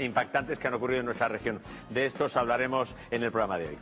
impactantes que han ocurrido en nuestra región. De estos hablaremos en el programa de hoy.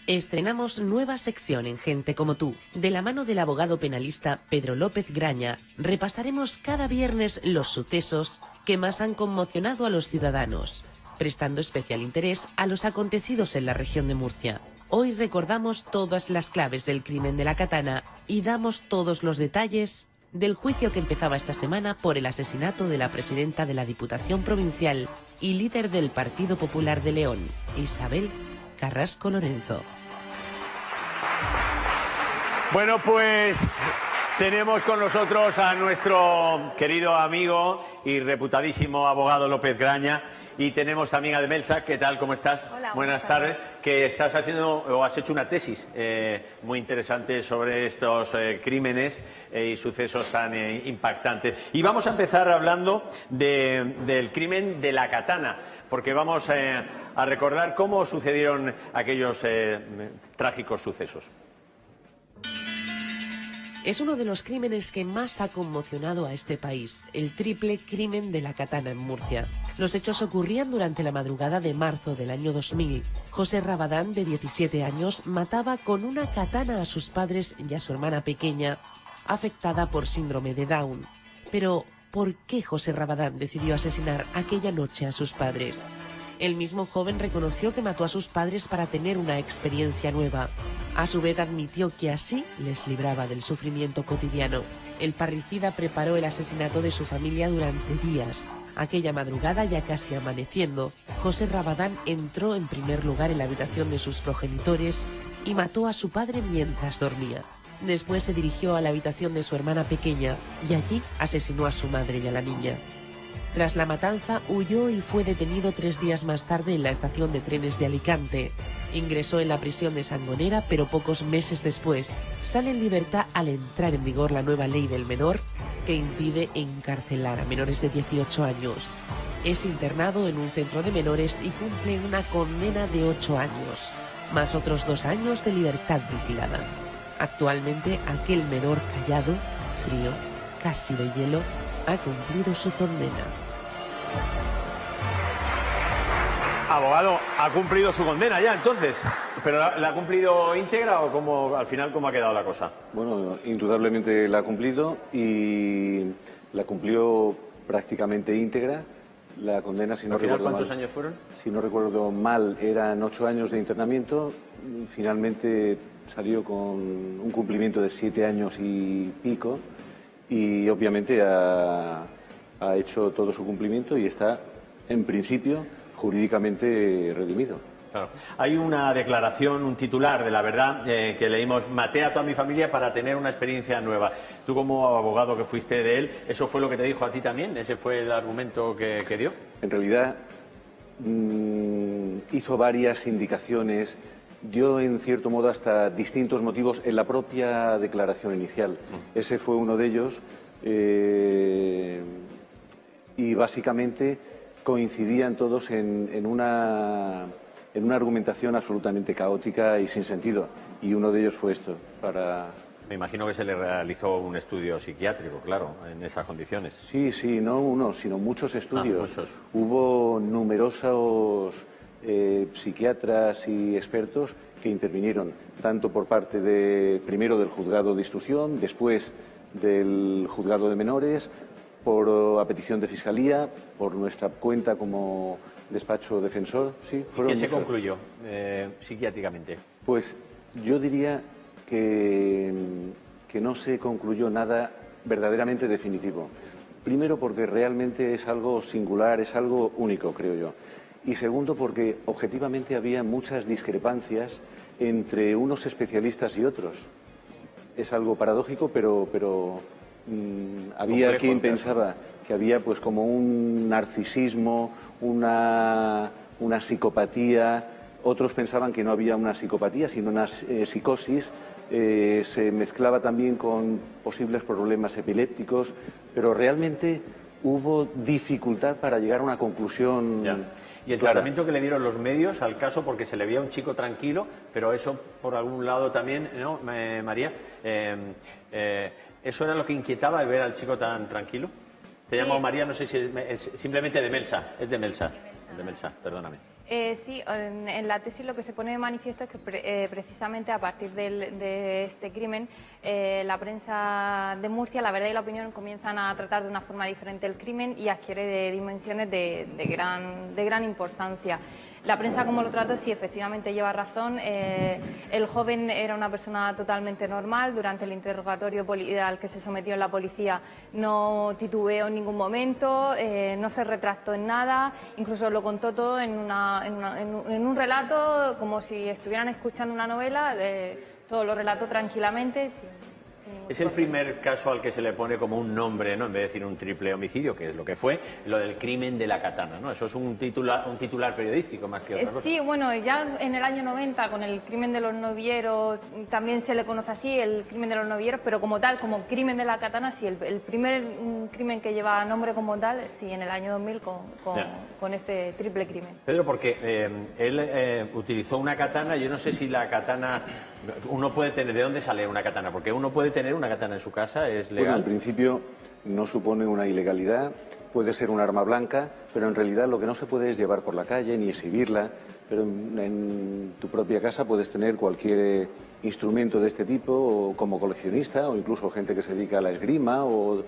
Estrenamos nueva sección en Gente como tú. De la mano del abogado penalista Pedro López Graña, repasaremos cada viernes los sucesos que más han conmocionado a los ciudadanos, prestando especial interés a los acontecidos en la región de Murcia. Hoy recordamos todas las claves del crimen de la Katana y damos todos los detalles del juicio que empezaba esta semana por el asesinato de la presidenta de la Diputación Provincial y líder del Partido Popular de León, Isabel Carrasco Lorenzo. Bueno, pues tenemos con nosotros a nuestro querido amigo y reputadísimo abogado López Graña, y tenemos también a Demelsa. ¿Qué tal? ¿Cómo estás? Hola, buenas tardes. Que estás haciendo o has hecho una tesis muy interesante sobre estos crímenes y sucesos tan impactantes. Y vamos a empezar hablando del crimen de la Katana, porque vamos a recordar cómo sucedieron aquellos trágicos sucesos. Es uno de los crímenes que más ha conmocionado a este país, el triple crimen de la Katana en Murcia. Los hechos ocurrían durante la madrugada de marzo del año 2000. José Rabadán, de 17 años, mataba con una katana a sus padres y a su hermana pequeña, afectada por síndrome de Down. Pero, ¿por qué José Rabadán decidió asesinar aquella noche a sus padres? El mismo joven reconoció que mató a sus padres para tener una experiencia nueva. A su vez admitió que así les libraba del sufrimiento cotidiano. El parricida preparó el asesinato de su familia durante días. Aquella madrugada, ya casi amaneciendo, José Rabadán entró en primer lugar en la habitación de sus progenitores y mató a su padre mientras dormía. Después se dirigió a la habitación de su hermana pequeña y allí asesinó a su madre y a la niña. Tras la matanza, huyó y fue detenido 3 días más tarde en la estación de trenes de Alicante. Ingresó en la prisión de Sangonera, pero pocos meses después sale en libertad al entrar en vigor la nueva ley del menor, que impide encarcelar a menores de 18 años. Es internado en un centro de menores y cumple una condena de 8 años, más otros 2 años de libertad vigilada. Actualmente, aquel menor callado, frío, casi de hielo, ha cumplido su condena. Abogado, ¿ha cumplido su condena ya entonces? ¿Pero la ha cumplido íntegra o al final cómo ha quedado la cosa? Bueno, indudablemente la ha cumplido y la cumplió prácticamente íntegra. La condena, si no recuerdo mal, ¿cuántos años fueron? Si no recuerdo mal, eran 8 años de internamiento. Finalmente salió con un cumplimiento de 7 años y pico y obviamente ha hecho todo su cumplimiento y está, en principio, jurídicamente redimido. Claro. Hay una declaración, un titular de La Verdad que leímos: maté a toda mi familia para tener una experiencia nueva. Tú, como abogado que fuiste de él, ¿eso fue lo que te dijo a ti también? ¿Ese fue el argumento que dio? En realidad hizo varias indicaciones, dio en cierto modo hasta distintos motivos en la propia declaración inicial. Ese fue uno de ellos y básicamente coincidían todos en una argumentación absolutamente caótica y sin sentido. Y uno de ellos fue esto, Me imagino que se le realizó un estudio psiquiátrico, claro, en esas condiciones. Sí, no uno, sino muchos estudios. Muchos. Hubo numerosos psiquiatras y expertos que intervinieron, tanto por parte primero del juzgado de instrucción, después del juzgado de menores, a petición de Fiscalía, por nuestra cuenta como despacho defensor. Sí, ¿Y qué se concluyó psiquiátricamente? Pues yo diría que no se concluyó nada verdaderamente definitivo. Primero porque realmente es algo singular, es algo único, creo yo. Y segundo porque objetivamente había muchas discrepancias entre unos especialistas y otros. Es algo paradójico, pero había quien pensaba que había pues como un narcisismo, una psicopatía. Otros pensaban que no había una psicopatía, sino una psicosis. Se mezclaba también con posibles problemas epilépticos, pero realmente hubo dificultad para llegar a una conclusión. Ya. Y el tratamiento que le dieron los medios al caso, porque se le veía un chico tranquilo, pero eso por algún lado también, ¿no, María? ¿Eso era lo que inquietaba, el ver al chico tan tranquilo? Te llamo María, no sé si es simplemente de Melsa, es de Melsa, perdóname. Sí, en la tesis lo que se pone de manifiesto es que precisamente a partir de este crimen la prensa de Murcia, La Verdad y la Opinión comienzan a tratar de una forma diferente el crimen y adquiere de dimensiones de gran importancia. La prensa, como lo trató, sí, efectivamente lleva razón. El joven era una persona totalmente normal. Durante el interrogatorio al que se sometió en la policía no titubeó en ningún momento, no se retractó en nada, incluso lo contó todo en un relato, como si estuvieran escuchando una novela, todo lo relató tranquilamente. Es el primer caso al que se le pone como un nombre, ¿no? En vez de decir un triple homicidio, que es lo que fue, lo del crimen de la katana, ¿no? Eso es un titular periodístico más que otra cosa. Sí, bueno, ya en el año 90, con el crimen de los novilleros, también se le conoce así, el crimen de los novilleros, pero como tal, como crimen de la katana, sí, el primer crimen que lleva nombre como tal, sí, en el año 2000 con este triple crimen. Pedro, porque él utilizó una katana, yo no sé si la katana, uno puede tener, ¿de dónde sale una katana? Porque uno puede tener una katana en su casa, ¿es legal? Bueno, en principio no supone una ilegalidad, puede ser un arma blanca, pero en realidad lo que no se puede es llevar por la calle ni exhibirla, pero en tu propia casa puedes tener cualquier instrumento de este tipo, o como coleccionista, o incluso gente que se dedica a la esgrima o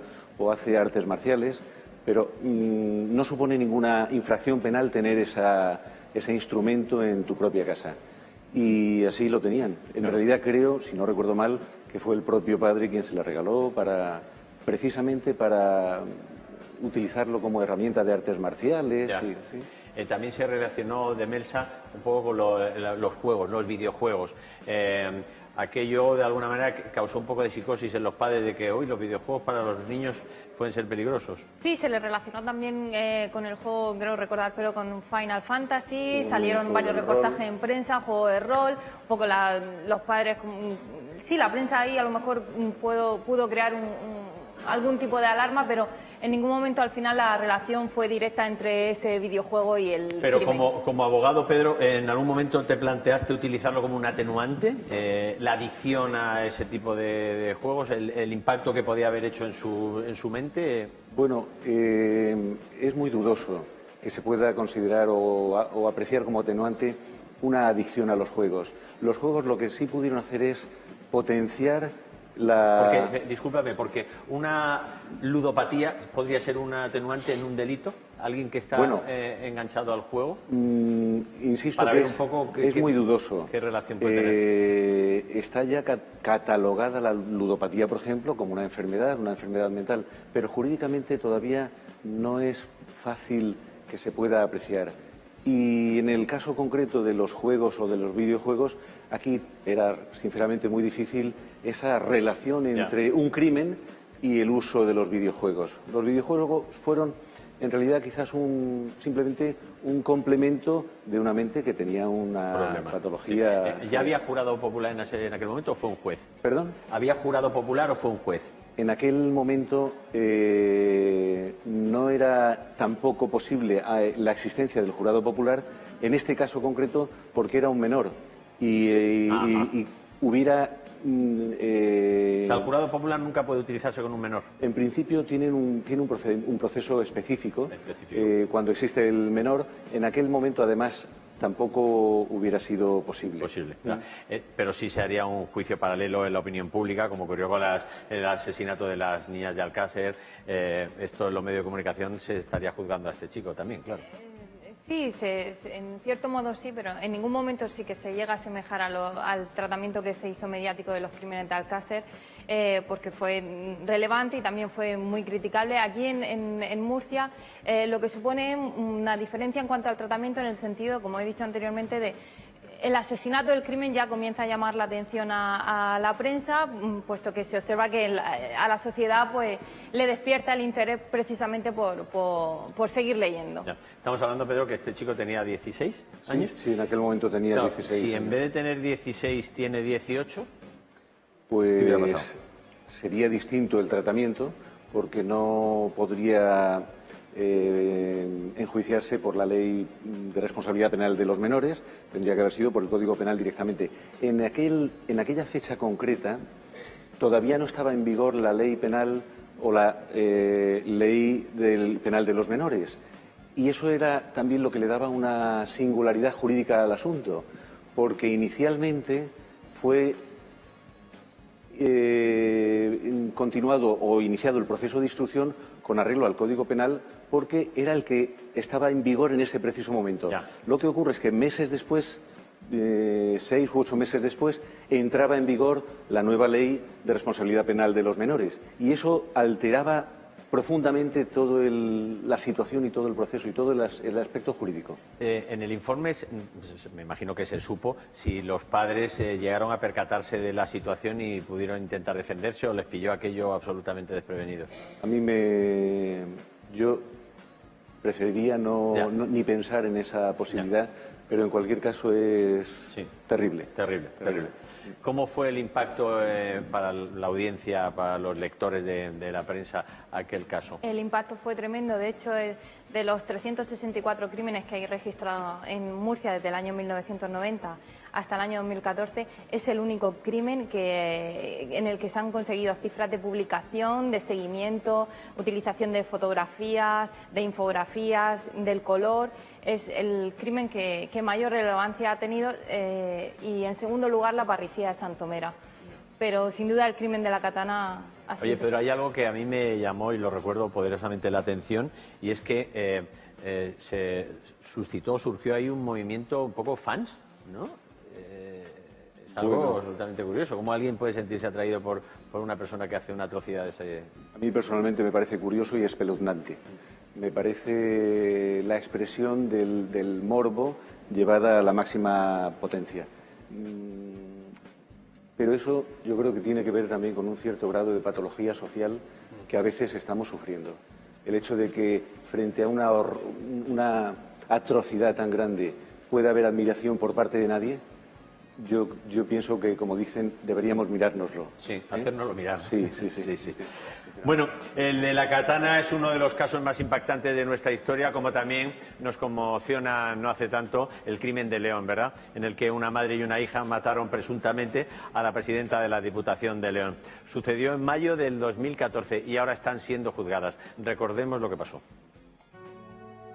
hace artes marciales, pero no supone ninguna infracción penal tener ese instrumento en tu propia casa. Y así lo tenían. En realidad creo, si no recuerdo mal, que fue el propio padre quien se la regaló precisamente para utilizarlo como herramienta de artes marciales. ¿Sí? También se relacionó de Melsa un poco con los juegos, los videojuegos. Aquello de alguna manera causó un poco de psicosis en los padres de que hoy los videojuegos para los niños pueden ser peligrosos. Sí, se le relacionó también con el juego, creo recordar, pero con Final Fantasy, salieron varios reportajes en prensa, juego de rol, un poco los padres, sí, la prensa ahí a lo mejor pudo crear algún tipo de alarma, pero en ningún momento al final la relación fue directa entre ese videojuego y el Pero crimen. como abogado, Pedro, ¿en algún momento te planteaste utilizarlo como un atenuante? La adicción a ese tipo de juegos, el impacto que podía haber hecho en su mente. Bueno, es muy dudoso que se pueda considerar o apreciar como atenuante una adicción a los juegos. Los juegos lo que sí pudieron hacer es potenciar Discúlpame, porque una ludopatía podría ser un atenuante en un delito, alguien que está enganchado al juego. Insisto para que ver un poco es muy dudoso. ¿Qué relación puede tener? Está ya catalogada la ludopatía, por ejemplo, como una enfermedad mental, pero jurídicamente todavía no es fácil que se pueda apreciar. Y en el caso concreto de los juegos o de los videojuegos, aquí era sinceramente muy difícil esa relación entre un crimen y el uso de los videojuegos. Los videojuegos fueron en realidad quizás simplemente un complemento de una mente que tenía una patología. ¿Ya había jurado popular en aquel momento o fue un juez? ¿Perdón? ¿Había jurado popular o fue un juez? En aquel momento no era tampoco posible la existencia del jurado popular, en este caso concreto porque era un menor y hubiera... o sea, el jurado popular nunca puede utilizarse con un menor. En principio tiene un proceso específico. Cuando existe el menor, en aquel momento además tampoco hubiera sido posible. Pero sí se haría un juicio paralelo en la opinión pública, como ocurrió con el asesinato de las niñas de Alcácer. Esto en los medios de comunicación se estaría juzgando a este chico también, claro. Sí, en cierto modo sí, pero en ningún momento sí que se llega a asemejar al tratamiento que se hizo mediático de los crímenes de Alcácer, porque fue relevante y también fue muy criticable. Aquí en Murcia lo que supone una diferencia en cuanto al tratamiento, en el sentido, como he dicho anteriormente, de el asesinato del crimen ya comienza a llamar la atención a la prensa, puesto que se observa que a la sociedad pues le despierta el interés precisamente por seguir leyendo. Ya. Estamos hablando, Pedro, que este chico tenía 16 años. Sí, en aquel momento tenía 16 Si años. en vez de tener 16 tiene 18, pues ¿qué hubiera pasado? Sería distinto el tratamiento, porque no podría enjuiciarse por la ley de responsabilidad penal de los menores, tendría que haber sido por el Código Penal directamente. En aquella fecha concreta todavía no estaba en vigor la ley penal o la ley del penal de los menores. Y eso era también lo que le daba una singularidad jurídica al asunto, porque inicialmente fue continuado o iniciado el proceso de instrucción con arreglo al Código Penal, porque era el que estaba en vigor en ese preciso momento. Ya. Lo que ocurre es que meses después, 6 u 8 meses después, entraba en vigor la nueva ley de responsabilidad penal de los menores, y eso alteraba profundamente toda la situación y todo el proceso y todo el aspecto jurídico. En el informe, me imagino que se supo si los padres llegaron a percatarse de la situación y pudieron intentar defenderse, o les pilló aquello absolutamente desprevenido. Yo preferiría ni pensar en esa posibilidad, pero en cualquier caso es terrible. Terrible. ¿Cómo fue el impacto para la audiencia, para los lectores de la prensa, aquel caso? El impacto fue tremendo. De hecho, de los 364 crímenes que hay registrados en Murcia desde el año 1990 hasta el año 2014, es el único crimen en el que se han conseguido cifras de publicación, de seguimiento, utilización de fotografías, de infografías, del color. Es el crimen que mayor relevancia ha tenido, y en segundo lugar la parricida de Santomera. Pero sin duda el crimen de la katana ha sido... Oye, pero hay algo que a mí me llamó, y lo recuerdo poderosamente, la atención, y es que surgió ahí un movimiento un poco fans, ¿no? Es algo absolutamente curioso. ¿Cómo alguien puede sentirse atraído por una persona que hace una atrocidad de ese...? A mí personalmente me parece curioso y espeluznante. Me parece la expresión del morbo llevada a la máxima potencia. Pero eso yo creo que tiene que ver también con un cierto grado de patología social que a veces estamos sufriendo. El hecho de que frente a una atrocidad tan grande pueda haber admiración por parte de nadie, yo pienso que, como dicen, deberíamos mirárnoslo. Sí, hacérnoslo mirar. Sí. Bueno, el de la katana es uno de los casos más impactantes de nuestra historia, como también nos conmociona no hace tanto el crimen de León, ¿verdad?, en el que una madre y una hija mataron presuntamente a la presidenta de la Diputación de León. Sucedió en mayo del 2014 y ahora están siendo juzgadas. Recordemos lo que pasó.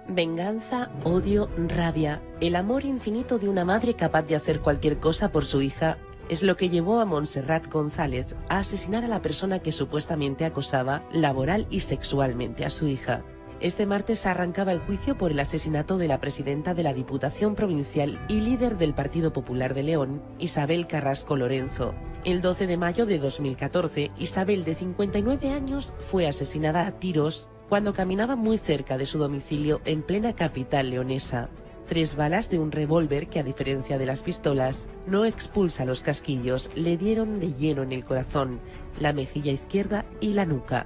Venganza, odio, rabia, el amor infinito de una madre capaz de hacer cualquier cosa por su hija es lo que llevó a Montserrat González a asesinar a la persona que supuestamente acosaba laboral y sexualmente a su hija. Este martes arrancaba el juicio por el asesinato de la presidenta de la Diputación Provincial y líder del Partido Popular de León, Isabel Carrasco Lorenzo. El 12 de mayo de 2014, Isabel, de 59 años, fue asesinada a tiros cuando caminaba muy cerca de su domicilio en plena capital leonesa. 3 balas de un revólver que, a diferencia de las pistolas, no expulsa los casquillos, le dieron de lleno en el corazón, la mejilla izquierda y la nuca.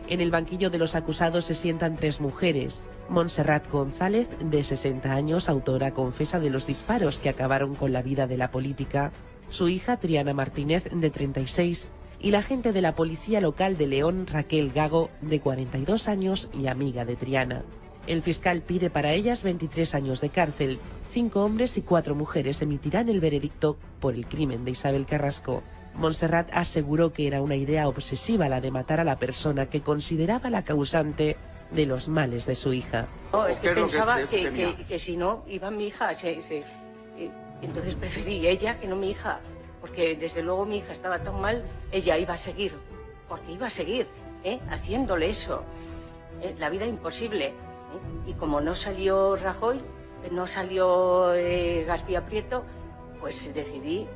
En el banquillo de los acusados se sientan 3 mujeres. Montserrat González, de 60 años, autora confesa de los disparos que acabaron con la vida de la política. Su hija, Triana Martínez, de 36. Y la agente de la policía local de León, Raquel Gago, de 42 años y amiga de Triana. El fiscal pide para ellas 23 años de cárcel. 5 hombres y 4 mujeres emitirán el veredicto por el crimen de Isabel Carrasco. Montserrat aseguró que era una idea obsesiva la de matar a la persona que consideraba la causante de los males de su hija. No, es que pensaba que si no, iba mi hija. Entonces preferí ella que no mi hija. Porque desde luego mi hija estaba tan mal, ella iba a seguir. Porque iba a seguir, haciéndole eso. La vida imposible. Y como no salió Rajoy, no salió García Prieto, pues decidí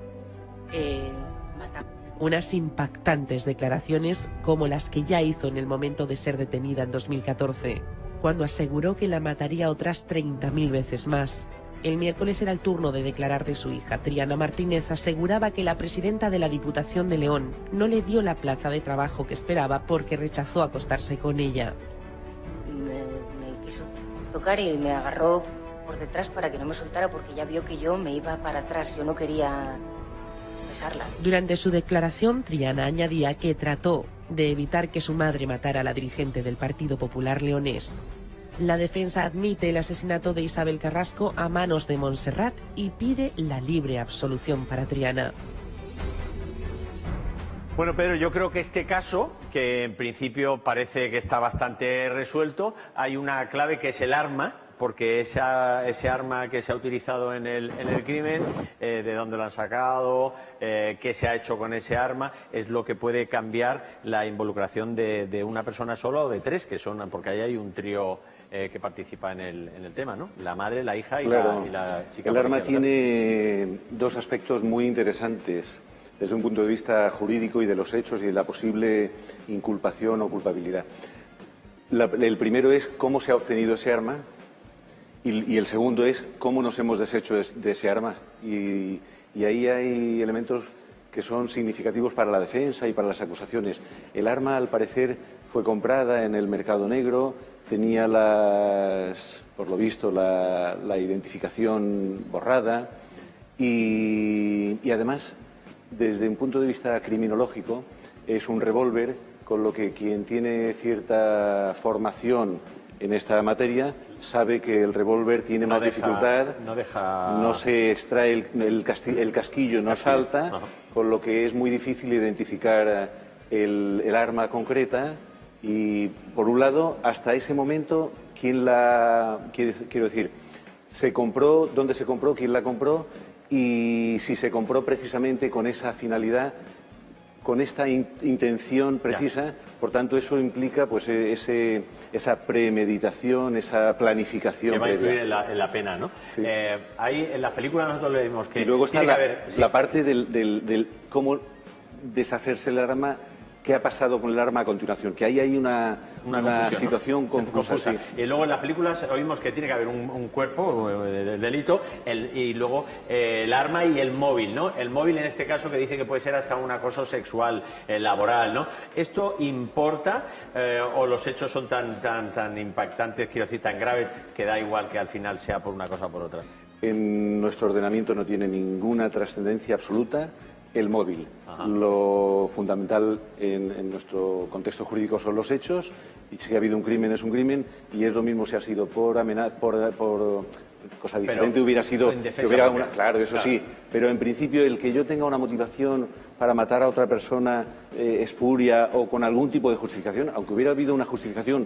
matar. Unas impactantes declaraciones como las que ya hizo en el momento de ser detenida en 2014, cuando aseguró que la mataría otras 30.000 veces más. El miércoles era el turno de declarar de su hija. Triana Martínez aseguraba que la presidenta de la Diputación de León no le dio la plaza de trabajo que esperaba porque rechazó acostarse con ella. Me quiso tocar y me agarró por detrás para que no me soltara porque ya vio que yo me iba para atrás. Yo no quería besarla. Durante su declaración, Triana añadía que trató de evitar que su madre matara a la dirigente del Partido Popular leonés. La defensa admite el asesinato de Isabel Carrasco a manos de Montserrat y pide la libre absolución para Triana. Bueno, Pedro, yo creo que este caso, que en principio parece que está bastante resuelto, hay una clave que es el arma, porque ese arma que se ha utilizado en el crimen, de dónde lo han sacado, qué se ha hecho con ese arma, es lo que puede cambiar la involucración de una persona sola o de tres, que son, porque ahí hay un trío que participa en el tema, ¿no? La madre, la hija y, claro, la chica. El arma tiene dos aspectos muy interesantes desde un punto de vista jurídico y de los hechos y de la posible inculpación o culpabilidad. El primero es cómo se ha obtenido ese arma y el segundo es cómo nos hemos deshecho de ese arma. Y ahí hay elementos que son significativos para la defensa y para las acusaciones. El arma, al parecer, fue comprada en el mercado negro, tenía por lo visto, la identificación borrada y además, desde un punto de vista criminológico, es un revólver, con lo que quien tiene cierta formación en esta materia sabe que el revólver tiene más dificultad, no se extrae el casquillo, no salta, con lo que es muy difícil identificar el arma concreta. Y, por un lado, hasta ese momento, quiero decir, se compró, dónde se compró, quién la compró y si se compró precisamente con esa finalidad, con esta intención precisa. Por tanto, eso implica pues esa premeditación, esa planificación. Que va a influir en la pena, ¿no? Sí. Ahí en las películas nosotros leemos que... Y luego está sí, la parte del cómo deshacerse el arma. ¿Qué ha pasado con el arma a continuación? Que ahí hay una situación confusa. Sí. Y luego en las películas oímos que tiene que haber un cuerpo del delito y luego el arma y el móvil, ¿no? El móvil en este caso que dice que puede ser hasta un acoso sexual, laboral, ¿no? ¿Esto importa o los hechos son tan impactantes, quiero decir, tan graves, que da igual que al final sea por una cosa o por otra? En nuestro ordenamiento no tiene ninguna trascendencia absoluta el móvil. Ajá. Lo fundamental en nuestro contexto jurídico son los hechos, y si ha habido un crimen es un crimen, y es lo mismo si ha sido por amenaza, por cosa diferente, pero hubiera sido... claro, eso claro. Sí, pero en principio el que yo tenga una motivación para matar a otra persona espuria o con algún tipo de justificación, aunque hubiera habido una justificación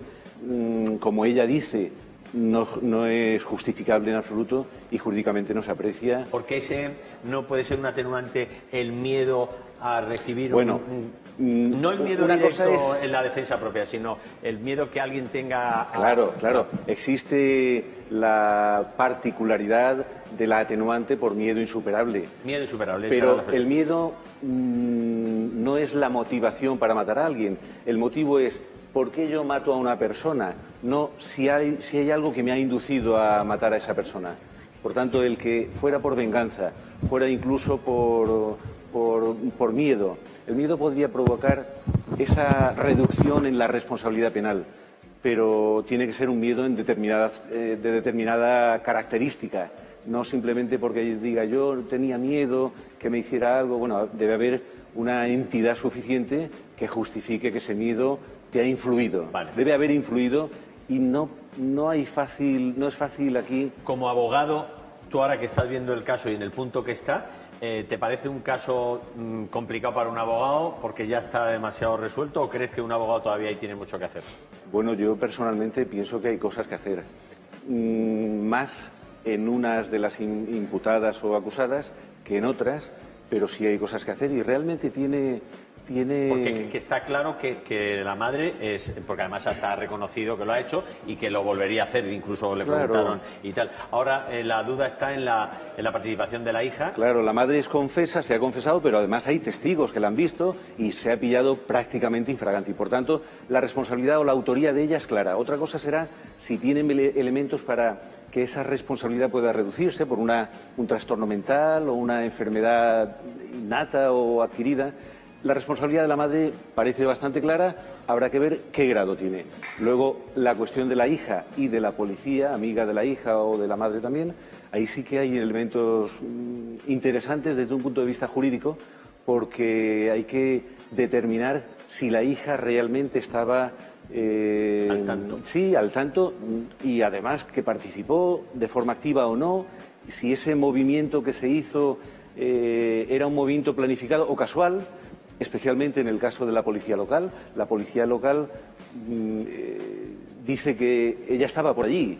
como ella dice, no es justificable en absoluto y jurídicamente no se aprecia. Porque ese no puede ser un atenuante el miedo a recibir no el miedo una directo cosa es... en la defensa propia, sino el miedo que alguien tenga Claro. Existe la particularidad de la atenuante por miedo insuperable. Miedo insuperable. Pero el miedo no es la motivación para matar a alguien. El motivo es ¿por qué yo mato a una persona? No si hay algo que me ha inducido a matar a esa persona. Por tanto, el que fuera por venganza, fuera incluso por miedo, el miedo podría provocar esa reducción en la responsabilidad penal, pero tiene que ser un miedo de determinada característica, no simplemente porque diga yo tenía miedo que me hiciera algo. Bueno, debe haber una entidad suficiente que justifique que ese miedo te ha influido. Vale. Debe haber influido y no es fácil aquí. Como abogado, tú ahora que estás viendo el caso y en el punto que está, ¿te parece un caso complicado para un abogado porque ya está demasiado resuelto o crees que un abogado todavía ahí tiene mucho que hacer? Bueno, yo personalmente pienso que hay cosas que hacer. Más en unas de las imputadas o acusadas que en otras, pero sí hay cosas que hacer y realmente tiene... Porque que está claro que la madre es, porque además hasta ha reconocido que lo ha hecho y que lo volvería a hacer, incluso le preguntaron y tal. Ahora la duda está en la participación de la hija. Claro, la madre es confesa, se ha confesado, pero además hay testigos que la han visto y se ha pillado prácticamente infraganti. Por tanto, la responsabilidad o la autoría de ella es clara. Otra cosa será si tienen elementos para que esa responsabilidad pueda reducirse por un trastorno mental o una enfermedad innata o adquirida. La responsabilidad de la madre parece bastante clara, habrá que ver qué grado tiene. Luego, la cuestión de la hija y de la policía, amiga de la hija o de la madre también, ahí sí que hay elementos interesantes desde un punto de vista jurídico, porque hay que determinar si la hija realmente estaba... al tanto. Sí, al tanto, y además que participó de forma activa o no, si ese movimiento que se hizo era un movimiento planificado o casual. especialmente en el caso de la policía local. La policía local dice que ella estaba por allí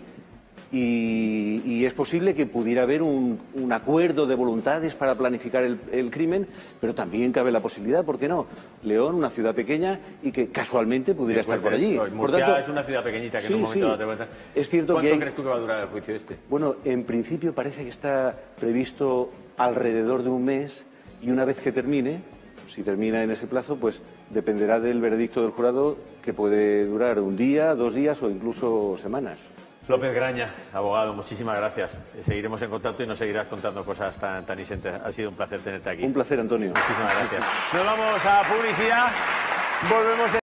y es posible que pudiera haber un acuerdo de voluntades para planificar el crimen, pero también cabe la posibilidad, ¿por qué no? León, una ciudad pequeña y que casualmente pudiera estar por allí. Murcia Por tanto, es una ciudad pequeñita que sí, en un momento sí. dado te... Es cierto ¿Cuánto que crees tú que va a durar el juicio este? Bueno, en principio parece que está previsto alrededor de un mes y una vez que termine, si termina en ese plazo, pues dependerá del veredicto del jurado, que puede durar un día, 2 días o incluso semanas. López Graña, abogado, muchísimas gracias. Seguiremos en contacto y nos seguirás contando cosas tan interesantes. Ha sido un placer tenerte aquí. Un placer, Antonio. Muchísimas gracias. Nos vamos a publicidad. Volvemos.